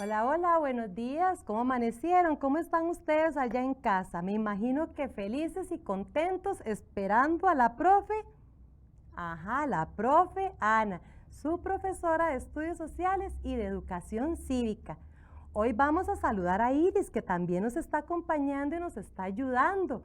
Hola, hola, buenos días. ¿Cómo amanecieron? ¿Cómo están ustedes allá en casa? Me imagino que felices y contentos esperando a la profe. Ajá, la profe Ana, su profesora de Estudios Sociales y de Educación Cívica. Hoy vamos a saludar a Iris, que también nos está acompañando y nos está ayudando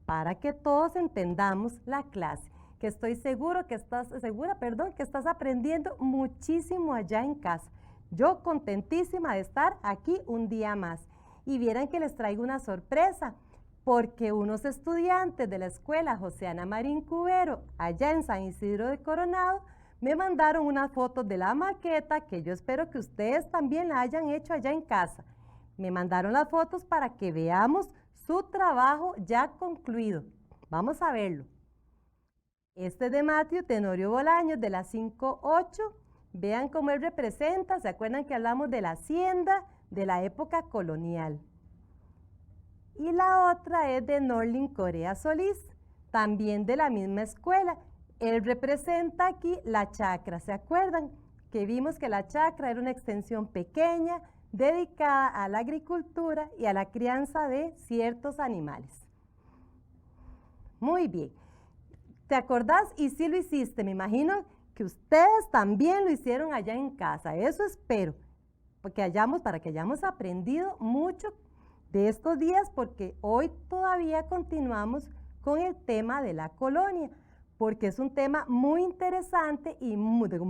para que todos entendamos la clase. Que estoy segura, que estás aprendiendo muchísimo allá en casa. Yo contentísima de estar aquí un día más. Y vieran que les traigo una sorpresa, porque unos estudiantes de la escuela José Ana Marín Cubero, allá en San Isidro de Coronado, me mandaron unas fotos de la maqueta que yo espero que ustedes también la hayan hecho allá en casa. Me mandaron las fotos para que veamos su trabajo ya concluido. Vamos a verlo. Este es de Matthew Tenorio Bolaños de la 5-8. Vean cómo él representa. ¿Se acuerdan que hablamos de la hacienda de la época colonial? Y la otra es de Norlin Corea Solís, también de la misma escuela. Él representa aquí la chacra. ¿Se acuerdan que vimos que la chacra era una extensión pequeña dedicada a la agricultura y a la crianza de ciertos animales? Muy bien. ¿Te acordás? Y sí lo hiciste. Me imagino que ustedes también lo hicieron allá en casa. Eso espero, para que hayamos aprendido mucho de estos días, porque hoy todavía continuamos con el tema de la colonia, porque es un tema muy interesante y de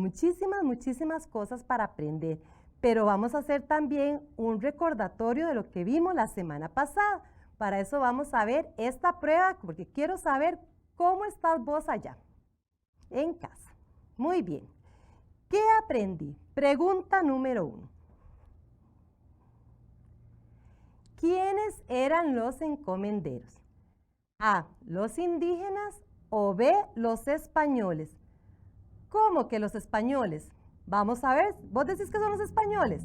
muchísimas cosas para aprender. Pero vamos a hacer también un recordatorio de lo que vimos la semana pasada. Para eso vamos a ver esta prueba, porque quiero saber cómo estás vos allá, en casa. Muy bien. ¿Qué aprendí? Pregunta número 1. ¿Quiénes eran los encomenderos? A, los indígenas o B, los españoles. ¿Cómo que los españoles? Vamos a ver, ¿vos decís que son los españoles?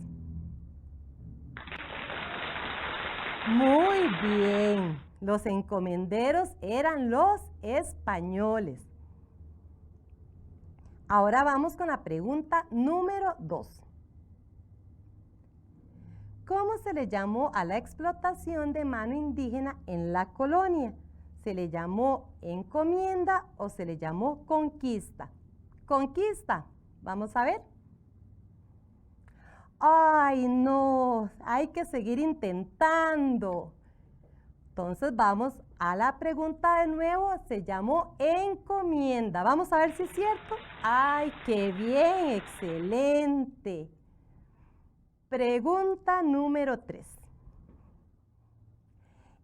Muy bien, los encomenderos eran los españoles. Ahora vamos con la pregunta número 2. ¿Cómo se le llamó a la explotación de mano indígena en la colonia? ¿Se le llamó encomienda o se le llamó conquista? Conquista. Vamos a ver. ¡Ay, no! Hay que seguir intentando. Entonces vamos a la pregunta de nuevo. Se llamó encomienda. Vamos a ver si es cierto. ¡Ay, qué bien! ¡Excelente! Pregunta número 3.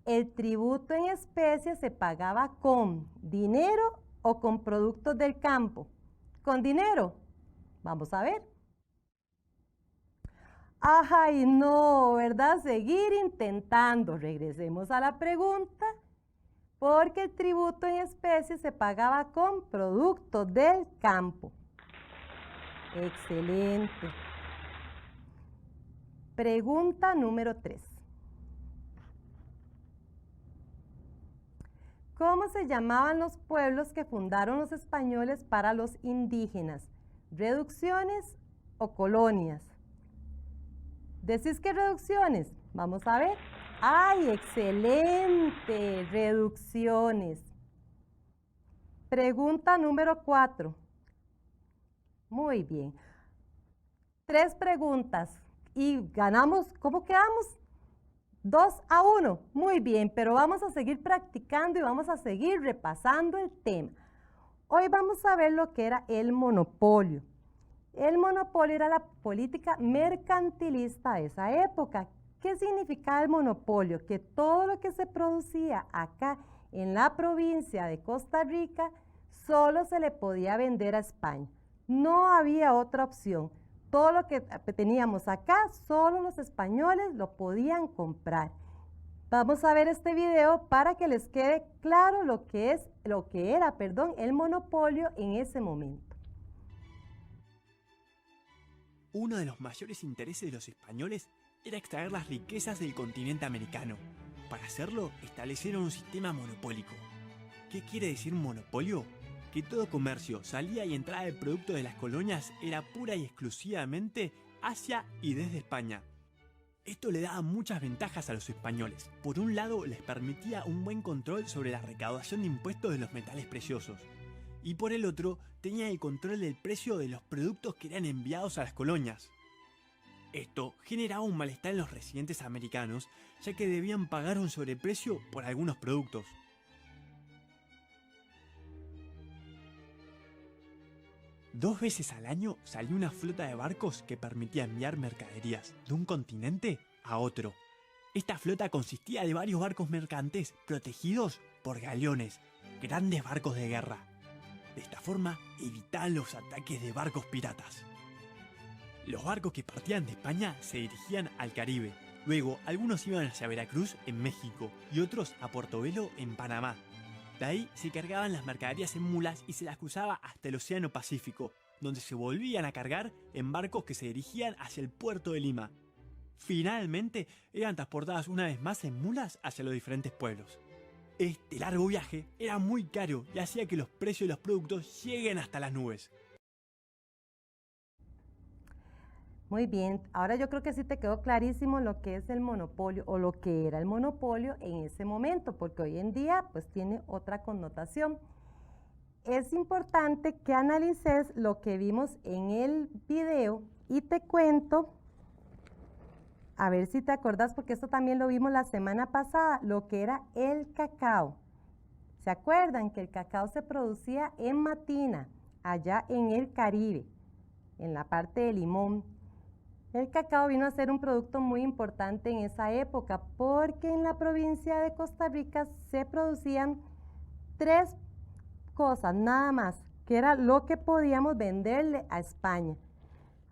¿El tributo en especie se pagaba con dinero o con productos del campo? ¿Con dinero? Vamos a ver. ¡Ay, no! ¿Verdad? Seguir intentando. Regresemos a la pregunta. Porque el tributo en especie se pagaba con productos del campo. Excelente. Pregunta número 3. ¿Cómo se llamaban los pueblos que fundaron los españoles para los indígenas? ¿Reducciones o colonias? ¿Decís que reducciones? Vamos a ver. ¡Ay, excelente! Reducciones. Pregunta número 4. Muy bien. 3 preguntas y ganamos. ¿Cómo quedamos? 2-1. Muy bien, pero vamos a seguir practicando y vamos a seguir repasando el tema. Hoy vamos a ver lo que era el monopolio. El monopolio era la política mercantilista de esa época. ¿Qué significaba el monopolio? Que todo lo que se producía acá en la provincia de Costa Rica solo se le podía vender a España. No había otra opción. Todo lo que teníamos acá, solo los españoles lo podían comprar. Vamos a ver este video para que les quede claro lo que era el monopolio en ese momento. Uno de los mayores intereses de los españoles era extraer las riquezas del continente americano. Para hacerlo, establecieron un sistema monopólico. ¿Qué quiere decir monopolio? Que todo comercio, salida y entrada de productos de las colonias era pura y exclusivamente hacia y desde España. Esto le daba muchas ventajas a los españoles. Por un lado, les permitía un buen control sobre la recaudación de impuestos de los metales preciosos. Y por el otro, tenía el control del precio de los productos que eran enviados a las colonias. Esto generaba un malestar en los residentes americanos, ya que debían pagar un sobreprecio por algunos productos. Dos veces al año salía una flota de barcos que permitía enviar mercaderías de un continente a otro. Esta flota consistía de varios barcos mercantes protegidos por galeones, grandes barcos de guerra. De esta forma evitaban los ataques de barcos piratas. Los barcos que partían de España se dirigían al Caribe. Luego, algunos iban hacia Veracruz en México y otros a Portobelo en Panamá. De ahí se cargaban las mercaderías en mulas y se las cruzaba hasta el Océano Pacífico, donde se volvían a cargar en barcos que se dirigían hacia el puerto de Lima. Finalmente, eran transportadas una vez más en mulas hacia los diferentes pueblos. Este largo viaje era muy caro y hacía que los precios de los productos lleguen hasta las nubes. Muy bien, ahora yo creo que sí te quedó clarísimo lo que es el monopolio o lo que era el monopolio en ese momento, porque hoy en día pues tiene otra connotación. Es importante que analices lo que vimos en el video y te cuento, a ver si te acordás, porque esto también lo vimos la semana pasada, lo que era el cacao. ¿Se acuerdan que el cacao se producía en Matina, allá en el Caribe, en la parte de Limón? El cacao vino a ser un producto muy importante en esa época porque en la provincia de Costa Rica se producían 3 cosas nada más, que era lo que podíamos venderle a España.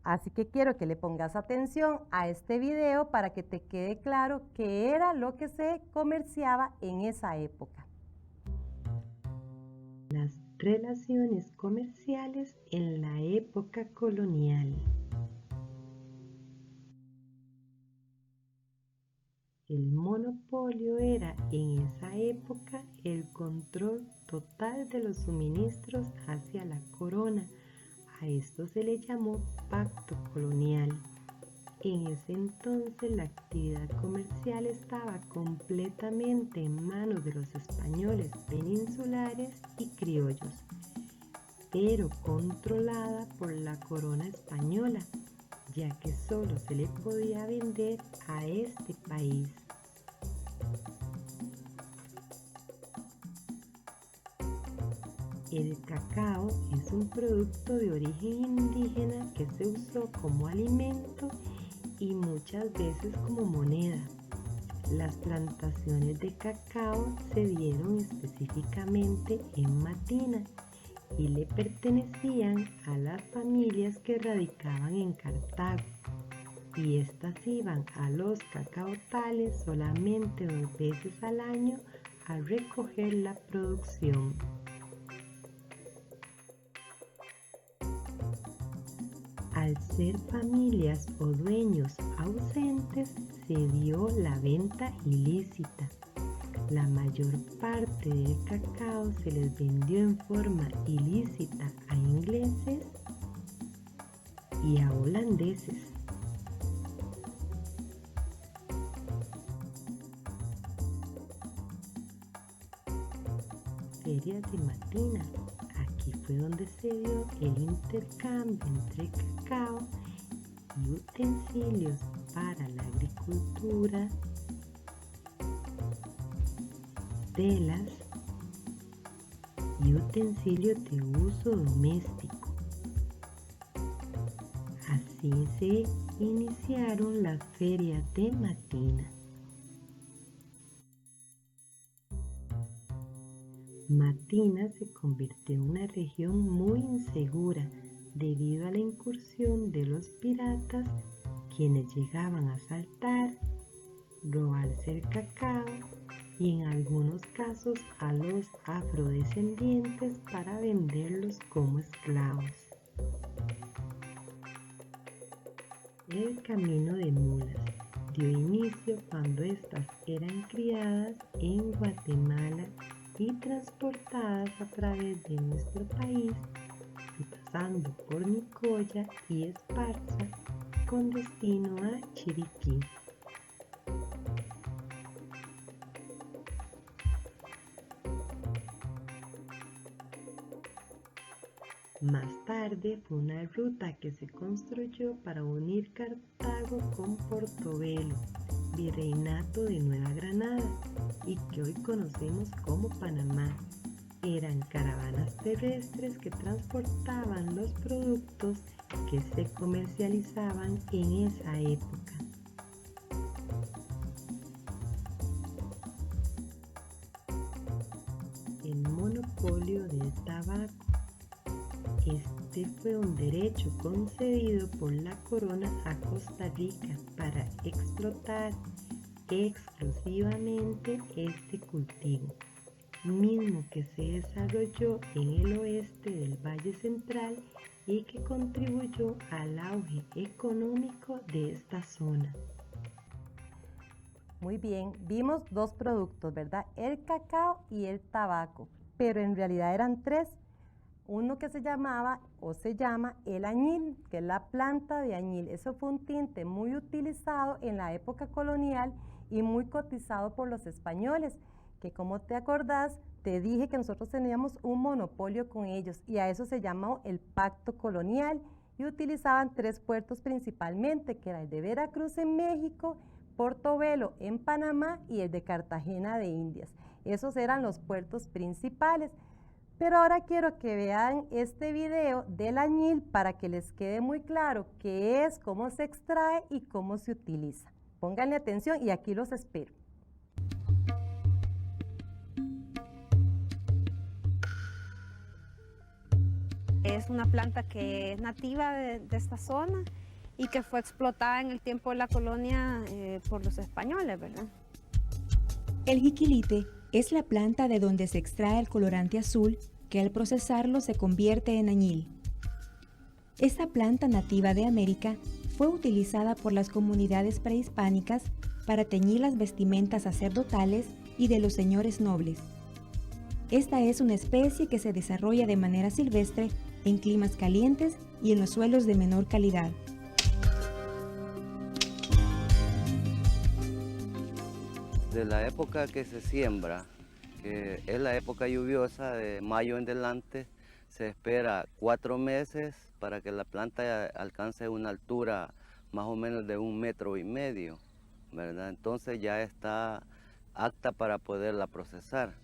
Así que quiero que le pongas atención a este video para que te quede claro qué era lo que se comerciaba en esa época. Las relaciones comerciales en la época colonial. El monopolio era en esa época el control total de los suministros hacia la corona. A esto se le llamó pacto colonial. En ese entonces la actividad comercial estaba completamente en manos de los españoles peninsulares y criollos, pero controlada por la corona española, ya que solo se le podía vender a este país. El cacao es un producto de origen indígena que se usó como alimento y muchas veces como moneda. Las plantaciones de cacao se dieron específicamente en Matina y le pertenecían a las familias que radicaban en Cartago, y estas iban a los cacaotales solamente 2 veces al año a recoger la producción. Al ser familias o dueños ausentes, se dio la venta ilícita. La mayor parte del cacao se les vendió en forma ilícita a ingleses y a holandeses. Ferias de Matina. Aquí fue donde se dio el intercambio entre cacao y utensilios para la agricultura, telas y utensilios de uso doméstico. Así se iniciaron las ferias de Matina. Matina se convirtió en una región muy insegura debido a la incursión de los piratas, quienes llegaban a asaltar, robarse el cacao y en algunos casos a los afrodescendientes para venderlos como esclavos. El camino de mulas dio inicio cuando éstas eran criadas en Guatemala y transportadas a través de nuestro país y pasando por Nicoya y Esparza con destino a Chiriquí. Más tarde fue una ruta que se construyó para unir Cartago con Portobelo, virreinato de Nueva Granada, y que hoy conocemos como Panamá. Eran caravanas terrestres que transportaban los productos que se comercializaban en esa época. El monopolio del tabaco. Este fue un derecho concedido por la corona a Costa Rica para explotar exclusivamente este cultivo, mismo que se desarrolló en el oeste del Valle Central y que contribuyó al auge económico de esta zona. Muy bien, vimos dos productos, ¿verdad? El cacao y el tabaco, pero en realidad eran tres. Uno que se llamaba o se llama el añil, que es la planta de añil. Eso fue un tinte muy utilizado en la época colonial y muy cotizado por los españoles, que como te acordás, te dije que nosotros teníamos un monopolio con ellos y a eso se llamó el pacto colonial y utilizaban tres puertos principalmente, que era el de Veracruz en México, Portobelo en Panamá y el de Cartagena de Indias. Esos eran los puertos principales. Pero ahora quiero que vean este video del añil para que les quede muy claro qué es, cómo se extrae y cómo se utiliza. Pónganle atención y aquí los espero. Es una planta que es nativa de esta zona y que fue explotada en el tiempo de la colonia por los españoles, ¿verdad? El jiquilite es la planta de donde se extrae el colorante azul que al procesarlo se convierte en añil. Esta planta nativa de América fue utilizada por las comunidades prehispánicas para teñir las vestimentas sacerdotales y de los señores nobles. Esta es una especie que se desarrolla de manera silvestre en climas calientes y en los suelos de menor calidad. De la época que se siembra, que es la época lluviosa de mayo en adelante, se espera 4 meses para que la planta alcance una altura más o menos de 1,5 metros, ¿verdad? Entonces ya está apta para poderla procesar.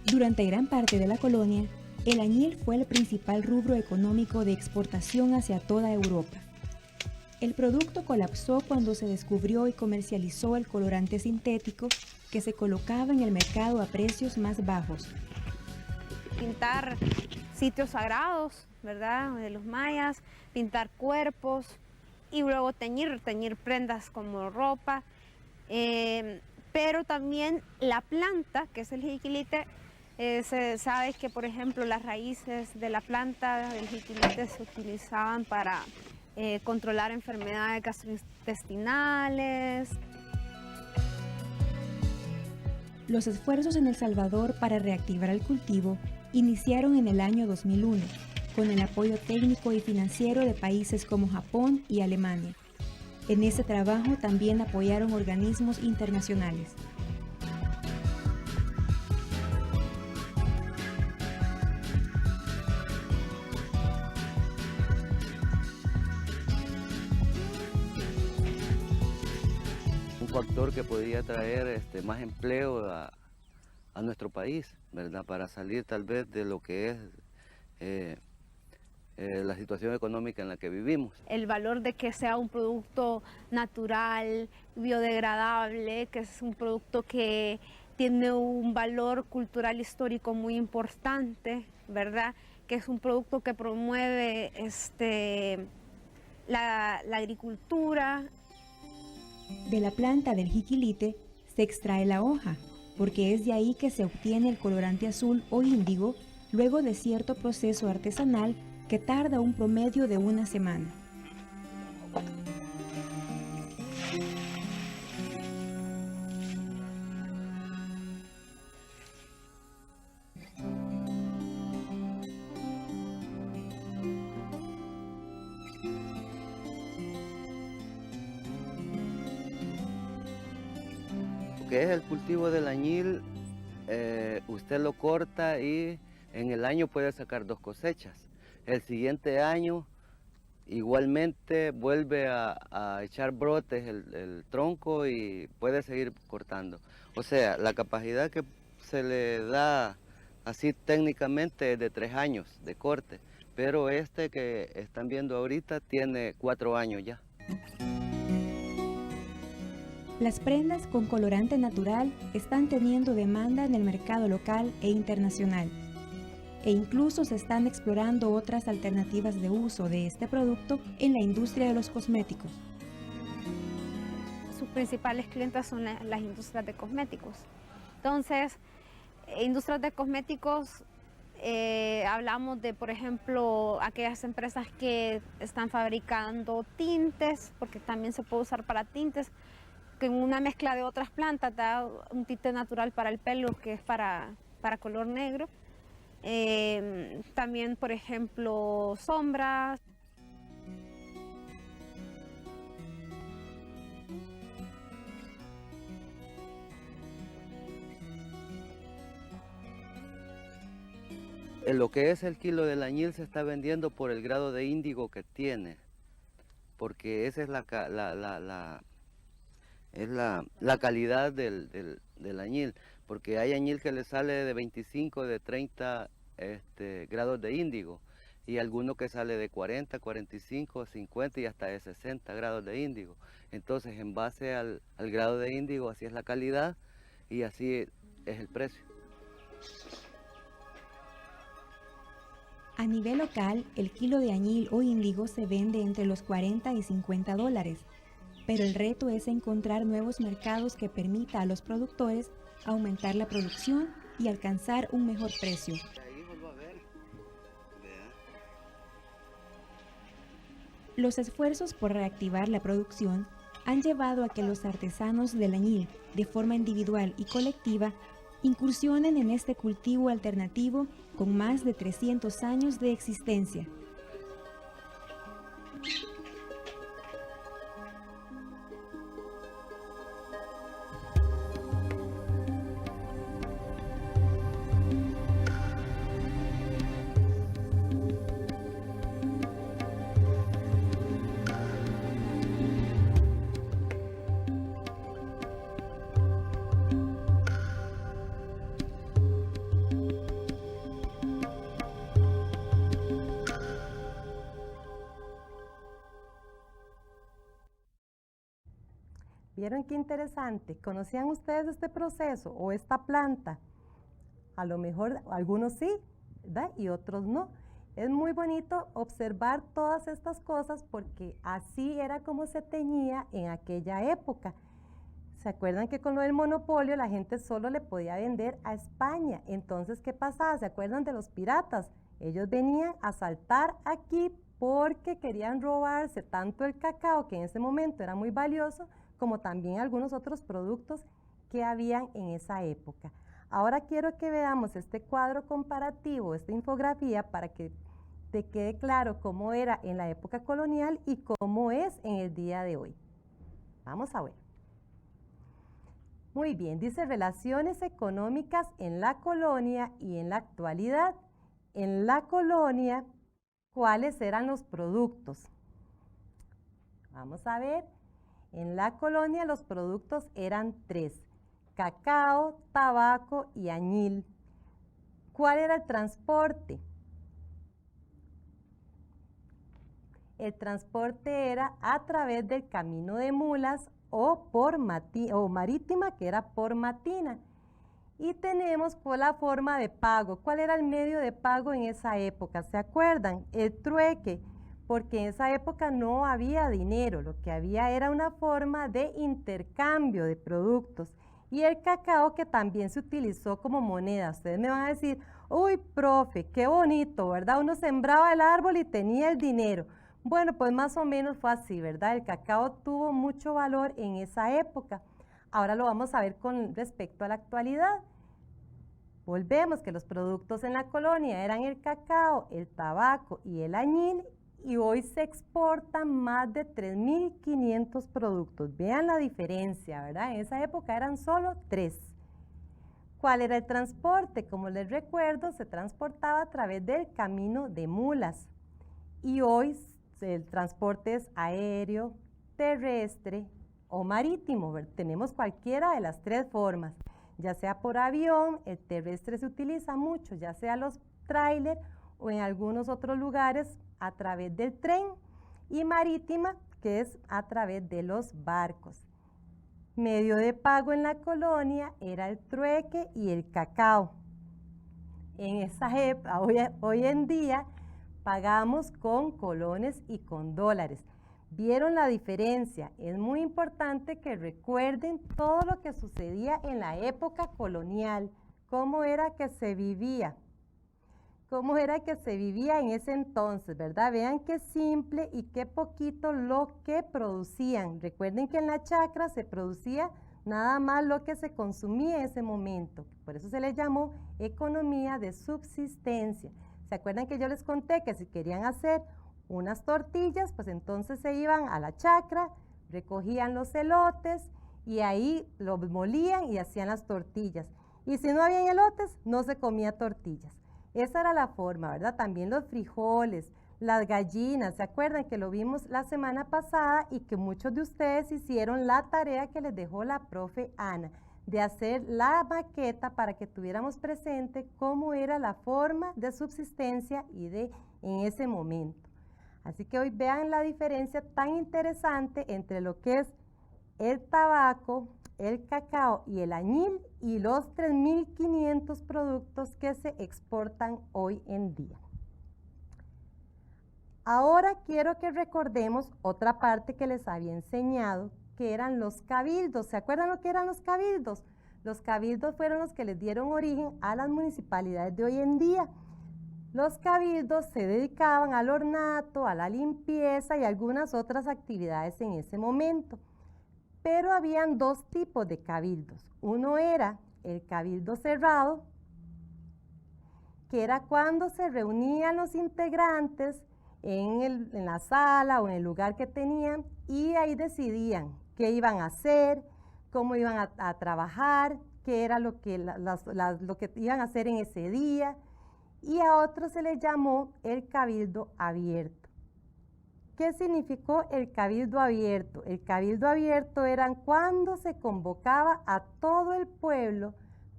Durante gran parte de la colonia, el añil fue el principal rubro económico de exportación hacia toda Europa. El producto colapsó cuando se descubrió y comercializó el colorante sintético que se colocaba en el mercado a precios más bajos. Pintar sitios sagrados, ¿verdad?, de los mayas, pintar cuerpos y luego teñir prendas como ropa. Pero también la planta, que es el jiquilite, se sabe que, por ejemplo, las raíces de la planta del jiquilite se utilizaban para controlar enfermedades gastrointestinales. Los esfuerzos en El Salvador para reactivar el cultivo iniciaron en el año 2001, con el apoyo técnico y financiero de países como Japón y Alemania. En ese trabajo también apoyaron organismos internacionales. Un factor que podría traer más empleo a nuestro país, ¿verdad? Para salir tal vez de lo que es la situación económica en la que vivimos. El valor de que sea un producto natural, biodegradable, que es un producto que tiene un valor cultural histórico muy importante, ¿verdad? Que es un producto que promueve la agricultura. De la planta del jiquilite se extrae la hoja, porque es de ahí que se obtiene el colorante azul o índigo, luego de cierto proceso artesanal que tarda un promedio de 1 semana. Lo que es el cultivo del añil, usted lo corta y en el año puede sacar 2 cosechas. El siguiente año igualmente vuelve a echar brotes el tronco y puede seguir cortando. O sea, la capacidad que se le da así técnicamente es de 3 años de corte, pero este que están viendo ahorita tiene 4 años ya. Las prendas con colorante natural están teniendo demanda en el mercado local e internacional, e incluso se están explorando otras alternativas de uso de este producto en la industria de los cosméticos. Sus principales clientes son las industrias de cosméticos. Entonces, industrias de cosméticos, hablamos de, por ejemplo, aquellas empresas que están fabricando tintes, porque también se puede usar para tintes, que en una mezcla de otras plantas da un tinte natural para el pelo que es para color negro. También, por ejemplo, sombras. Lo que es el kilo del añil se está vendiendo por el grado de índigo que tiene, porque esa es la calidad del añil, porque hay añil que le sale de 25, de 30 grados de índigo, y alguno que sale de 40, 45, 50 y hasta de 60 grados de índigo. Entonces, en base al grado de índigo, así es la calidad y así es el precio. A nivel local, el kilo de añil o índigo se vende entre los 40 y 50 dólares, pero el reto es encontrar nuevos mercados que permita a los productores aumentar la producción y alcanzar un mejor precio. Los esfuerzos por reactivar la producción han llevado a que los artesanos del añil, de forma individual y colectiva, incursionen en este cultivo alternativo con más de 300 años de existencia. ¿Vieron qué interesante? ¿Conocían ustedes este proceso o esta planta? A lo mejor algunos sí, ¿verdad? Y otros no. Es muy bonito observar todas estas cosas porque así era como se teñía en aquella época. ¿Se acuerdan que con lo del monopolio la gente solo le podía vender a España? Entonces, ¿qué pasaba? ¿Se acuerdan de los piratas? Ellos venían a asaltar aquí porque querían robarse tanto el cacao, que en ese momento era muy valioso, como también algunos otros productos que habían en esa época. Ahora quiero que veamos este cuadro comparativo, esta infografía, para que te quede claro cómo era en la época colonial y cómo es en el día de hoy. Vamos a ver. Muy bien, dice relaciones económicas en la colonia y en la actualidad. En la colonia, ¿cuáles eran los productos? Vamos a ver. En la colonia los productos eran 3, cacao, tabaco y añil. ¿Cuál era el transporte? El transporte era a través del camino de mulas o marítima, que era por matina. Y tenemos la forma de pago. ¿Cuál era el medio de pago en esa época? ¿Se acuerdan? El trueque. Porque en esa época no había dinero, lo que había era una forma de intercambio de productos. Y el cacao que también se utilizó como moneda. Ustedes me van a decir, uy, profe, qué bonito, ¿verdad? Uno sembraba el árbol y tenía el dinero. Bueno, pues más o menos fue así, ¿verdad? El cacao tuvo mucho valor en esa época. Ahora lo vamos a ver con respecto a la actualidad. Volvemos que los productos en la colonia eran el cacao, el tabaco y el añil, y hoy se exportan más de 3.500 productos. Vean la diferencia, ¿verdad? En esa época eran solo 3. ¿Cuál era el transporte? Como les recuerdo, se transportaba a través del camino de mulas. y hoy el transporte es aéreo, terrestre o marítimo. Tenemos cualquiera de las tres formas, ya sea por avión, el terrestre se utiliza mucho, ya sea los tráiler o en algunos otros lugares a través del tren, y marítima, que es a través de los barcos. Medio de pago en la colonia era el trueque y el cacao. En esa época, hoy en día, pagamos con colones y con dólares. ¿Vieron la diferencia? Es muy importante que recuerden todo lo que sucedía en la época colonial, cómo era que se vivía. Cómo era que se vivía en ese entonces, ¿verdad? Vean qué simple y qué poquito lo que producían. Recuerden que en la chacra se producía nada más lo que se consumía en ese momento. Por eso se le llamó economía de subsistencia. ¿Se acuerdan que yo les conté que si querían hacer unas tortillas, pues entonces se iban a la chacra, recogían los elotes y ahí los molían y hacían las tortillas? Y si no había elotes, no se comía tortillas. Esa era la forma, ¿verdad? También los frijoles, las gallinas, ¿se acuerdan que lo vimos la semana pasada y que muchos de ustedes hicieron la tarea que les dejó la profe Ana, de hacer la maqueta para que tuviéramos presente cómo era la forma de subsistencia en ese momento? Así que hoy vean la diferencia tan interesante entre lo que es el tabaco, el cacao y el añil y los 3.500 productos que se exportan hoy en día. Ahora quiero que recordemos otra parte que les había enseñado, que eran los cabildos. ¿Se acuerdan lo que eran los cabildos? Los cabildos fueron los que les dieron origen a las municipalidades de hoy en día. Los cabildos se dedicaban al ornato, a la limpieza y algunas otras actividades en ese momento. Pero habían dos tipos de cabildos. Uno era el cabildo cerrado, que era cuando se reunían los integrantes en la sala o en el lugar que tenían y ahí decidían qué iban a hacer, cómo iban a trabajar, qué era lo que iban a hacer en ese día. Y a otro se le llamó el cabildo abierto. ¿Qué significó el cabildo abierto? El cabildo abierto era cuando se convocaba a todo el pueblo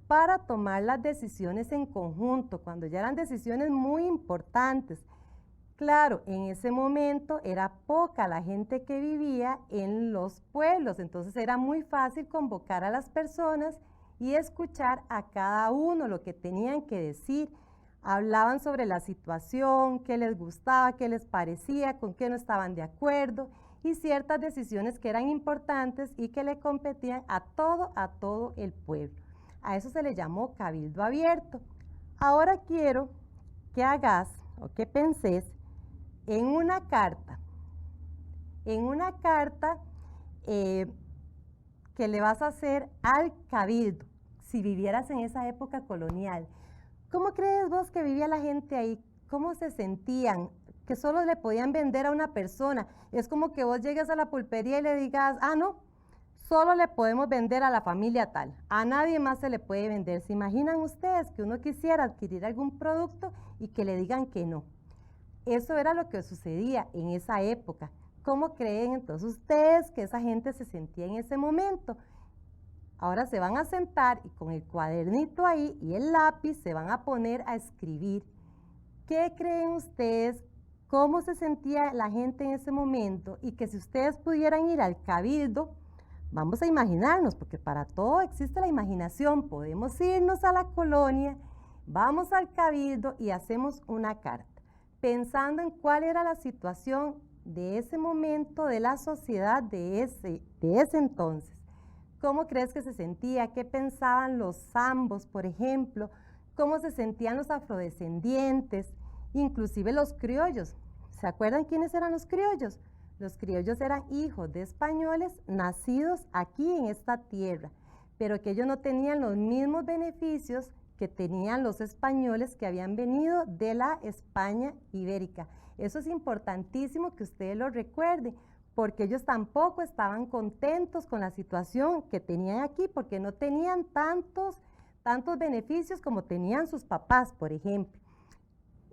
para tomar las decisiones en conjunto, cuando ya eran decisiones muy importantes. Claro, en ese momento era poca la gente que vivía en los pueblos, entonces era muy fácil convocar a las personas y escuchar a cada uno lo que tenían que decir. Hablaban sobre la situación, qué les gustaba, qué les parecía, con qué no estaban de acuerdo y ciertas decisiones que eran importantes y que le competían a todo el pueblo. A eso se le llamó cabildo abierto. Ahora quiero que hagas o que penses en una carta que le vas a hacer al cabildo, si vivieras en esa época colonial. ¿Cómo crees vos que vivía la gente ahí? ¿Cómo se sentían? Que solo le podían vender a una persona. Es como que vos llegues a la pulpería y le digas, no, solo le podemos vender a la familia tal. A nadie más se le puede vender. ¿Se imaginan ustedes que uno quisiera adquirir algún producto y que le digan que no? Eso era lo que sucedía en esa época. ¿Cómo creen entonces ustedes que esa gente se sentía en ese momento? Ahora se van a sentar y con el cuadernito ahí y el lápiz se van a poner a escribir. ¿Qué creen ustedes? ¿Cómo se sentía la gente en ese momento? Y que si ustedes pudieran ir al cabildo, vamos a imaginarnos, porque para todo existe la imaginación. Podemos irnos a la colonia, vamos al cabildo y hacemos una carta, pensando en cuál era la situación de ese momento de la sociedad de ese entonces. ¿Cómo crees que se sentía? ¿Qué pensaban los zambos, por ejemplo? ¿Cómo se sentían los afrodescendientes? Inclusive los criollos. ¿Se acuerdan quiénes eran los criollos? Los criollos eran hijos de españoles nacidos aquí en esta tierra, pero que ellos no tenían los mismos beneficios que tenían los españoles que habían venido de la España ibérica. Eso es importantísimo que ustedes lo recuerden, porque ellos tampoco estaban contentos con la situación que tenían aquí, porque no tenían tantos beneficios como tenían sus papás, por ejemplo.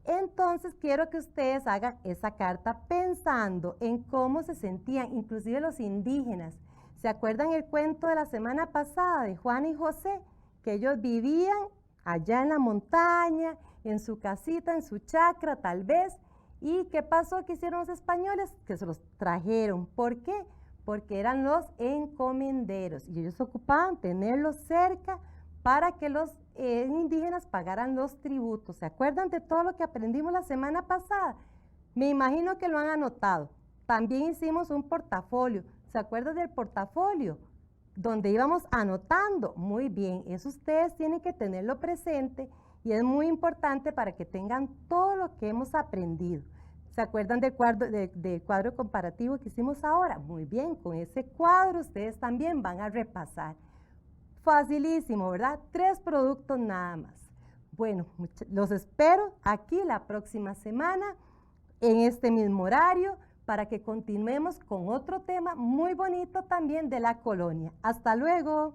Entonces quiero que ustedes hagan esa carta pensando en cómo se sentían, inclusive los indígenas. ¿Se acuerdan el cuento de la semana pasada de Juan y José? Que ellos vivían allá en la montaña, en su casita, en su chacra tal vez. ¿Y qué pasó? ¿Qué hicieron los españoles? Que se los trajeron. ¿Por qué? Porque eran los encomenderos y ellos ocupaban tenerlos cerca para que los indígenas pagaran los tributos. ¿Se acuerdan de todo lo que aprendimos la semana pasada? Me imagino que lo han anotado. También hicimos un portafolio. ¿Se acuerdan del portafolio? Donde íbamos anotando. Muy bien, eso ustedes tienen que tenerlo presente y es muy importante para que tengan todo lo que hemos aprendido. ¿Se acuerdan del cuadro comparativo que hicimos ahora? Muy bien, con ese cuadro ustedes también van a repasar. Facilísimo, ¿verdad? 3 productos nada más. Bueno, los espero aquí la próxima semana en este mismo horario para que continuemos con otro tema muy bonito también de la colonia. Hasta luego.